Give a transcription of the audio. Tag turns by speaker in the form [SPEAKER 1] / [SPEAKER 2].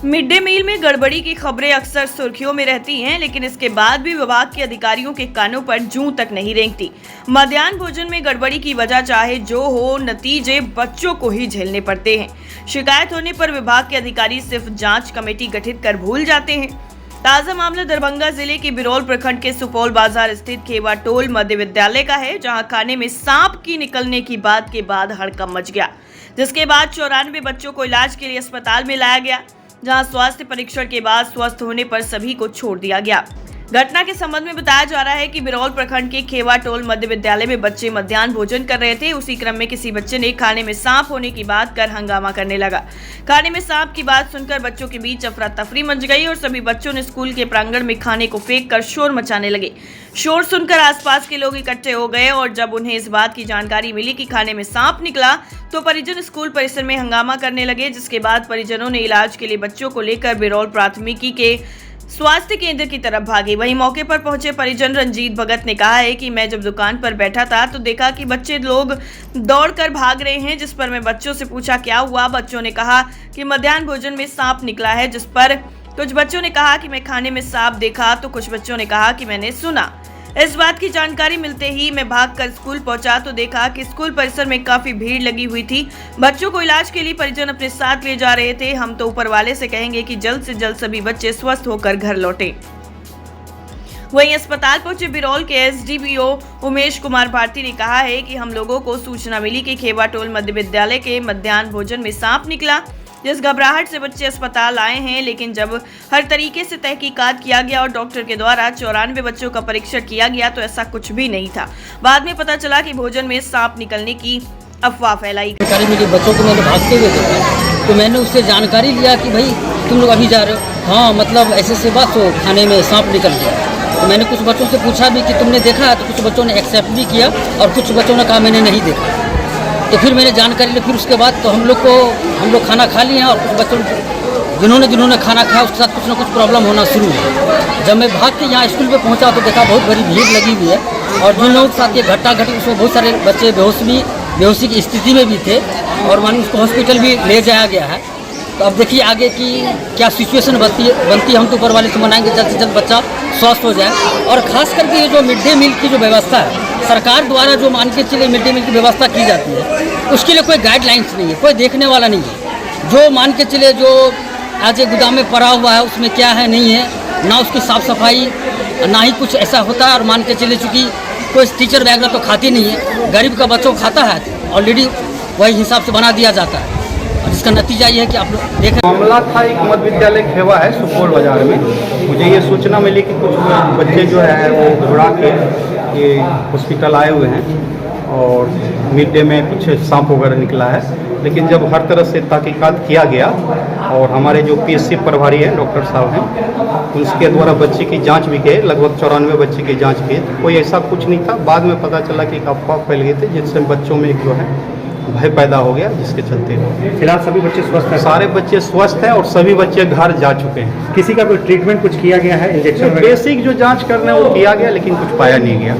[SPEAKER 1] Mid day meal में गड़बड़ी की खबरें अक्सर सुर्खियों में रहती हैं, लेकिन इसके बाद भी विभाग के अधिकारियों के कानों पर जूं तक नहीं रेंगती। मध्याह्न भोजन में गड़बड़ी की वजह चाहे जो हो, नतीजे बच्चों को ही झेलने पड़ते हैं। शिकायत होने पर विभाग के अधिकारी सिर्फ जांच कमेटी गठित कर भूल जाते हैं। ताजा मामला दरभंगा जिले के बिरौल प्रखंड के सुपौल बाजार स्थित खेवाटोल मध्य विद्यालय का है, जहां खाने में सांप की निकलने की बात के बाद हड़कंप मच गया, जिसके बाद 94 बच्चों को इलाज के लिए अस्पताल में लाया गया, जहां स्वास्थ्य परीक्षण के बाद स्वस्थ होने पर सभी को छोड़ दिया गया। घटना के संबंध में बताया जा रहा है कि बिरौल प्रखंड के खेवाटोल मध्य विद्यालय में बच्चे मध्याह्न भोजन कर रहे थे। उसी क्रम में किसी बच्चे ने खाने में सांप होने की बात कर हंगामा करने लगा। खाने में सांप की बात सुनकर बच्चों के बीच अफरा तफरी मच गई और सभी बच्चों ने स्कूल के प्रांगण में खाने को फेंक कर शोर मचाने लगे। शोर सुनकर आसपास के लोग इकट्ठे हो गए और जब उन्हें इस बात की जानकारी मिली कि खाने में सांप निकला तो परिजन स्कूल परिसर में हंगामा करने लगे, जिसके बाद परिजनों ने इलाज के लिए बच्चों को लेकर बिरौल प्राथमिकी के स्वास्थ्य केंद्र की तरफ भागे। वहीं मौके पर पहुंचे परिजन रंजीत भगत ने कहा है कि मैं जब दुकान पर बैठा था तो देखा कि बच्चे लोग दौड़कर भाग रहे हैं, जिस पर मैं बच्चों से पूछा क्या हुआ। बच्चों ने कहा कि मध्याह्न भोजन में सांप निकला है, जिस पर कुछ बच्चों ने कहा कि मैं खाने में सांप देखा, तो कुछ बच्चों ने कहा कि मैंने सुना। इस बात की जानकारी मिलते ही मैं भागकर स्कूल पहुंचा तो देखा कि स्कूल परिसर में काफी भीड़ लगी हुई थी। बच्चों को इलाज के लिए परिजन अपने साथ ले जा रहे थे। हम तो ऊपर वाले से कहेंगे कि जल्द से जल्द सभी बच्चे स्वस्थ होकर घर लौटे। वहीं अस्पताल पहुंचे बिरौल के एसडीपीओ उमेश कुमार भारती ने कहा है कि हम लोगों को सूचना मिली कि खेवाटोल मध्य विद्यालय के मध्याह्न भोजन में सांप निकला, जिस घबराहट से बच्चे अस्पताल आए हैं। लेकिन जब हर तरीके से तहकीकात किया गया और डॉक्टर के द्वारा 94 बच्चों का परीक्षण किया गया तो ऐसा कुछ भी नहीं था। बाद में पता चला कि भोजन में सांप निकलने की अफवाह फैलाई।
[SPEAKER 2] जानकारी मिली, बच्चों को मैंने भागते हुए देखा तो मैंने उससे जानकारी लिया कि भाई तुम लोग अभी जा रहे हो? हाँ, मतलब ऐसे बात हो, खाने में सांप निकल गया। तो मैंने कुछ बच्चों से पूछा भी कि तुमने देखा? तो कुछ बच्चों ने एक्सेप्ट भी किया और कुछ बच्चों ने कहा मैंने नहीं देखा। तो फिर मैंने जानकारी ली। फिर उसके बाद तो हम लोग खाना खा लिए हैं और कुछ बच्चों जिन्होंने खाना खाया उसके साथ कुछ ना कुछ प्रॉब्लम होना शुरू हुआ। जब मैं भाग के यहाँ स्कूल पे पहुँचा तो देखा बहुत बड़ी भीड़ लगी हुई है और जिन लोगों के साथ ये घटना घटी उसमें बहुत सारे बच्चे बेहोशी की स्थिति में भी थे और मानी उसको हॉस्पिटल भी ले जाया गया है। तो अब देखिए आगे की क्या सिचुएशन बनती है। हम तो ऊपर वाले से मनाएंगे जल्द से जल्द बच्चा स्वस्थ हो जाए। और खास करके ये जो मिड डे मील की जो व्यवस्था है सरकार द्वारा, जो मान के चलिए मिड डे मील की व्यवस्था की जाती है, उसके लिए कोई गाइडलाइंस नहीं है, कोई देखने वाला नहीं है। जो मान के चले जो आज एक गोदाम में पड़ा हुआ है उसमें क्या है नहीं है, ना उसकी साफ़ सफाई, ना ही कुछ ऐसा होता है। और मान के चले चूँकि कोई टीचर वगैरह तो खाती नहीं है, गरीब का बच्चों खाता है, ऑलरेडी वही हिसाब से बना दिया जाता है। और इसका नतीजा ये है कि आप लोग देख
[SPEAKER 3] मामला था एक मध्य विद्यालय खेवा है सुपौल बाजार में। मुझे ये सूचना मिली कि कुछ बच्चे जो है वो घबरा के ये हॉस्पिटल आए हुए हैं और मिड डे में कुछ सांप वगैरह निकला है। लेकिन जब हर तरह से तहकीकात किया गया और हमारे जो पीएससी प्रभारी हैं डॉक्टर साहब हैं, उसके द्वारा बच्चे की जांच भी की, लगभग 94 बच्चे की जांच की, तो कोई ऐसा कुछ नहीं था। बाद में पता चला कि एक अफवाह फैल गई थी जिससे बच्चों में एक जो है भय पैदा हो गया, जिसके चलते
[SPEAKER 4] फिलहाल सभी बच्चे स्वस्थ हैं।
[SPEAKER 3] सारे बच्चे स्वस्थ हैं और सभी बच्चे घर जा चुके हैं।
[SPEAKER 4] किसी का कोई ट्रीटमेंट कुछ किया गया है? इंजेक्शन
[SPEAKER 3] बेसिक जो जांच करना है वो किया गया, लेकिन कुछ पाया नहीं गया।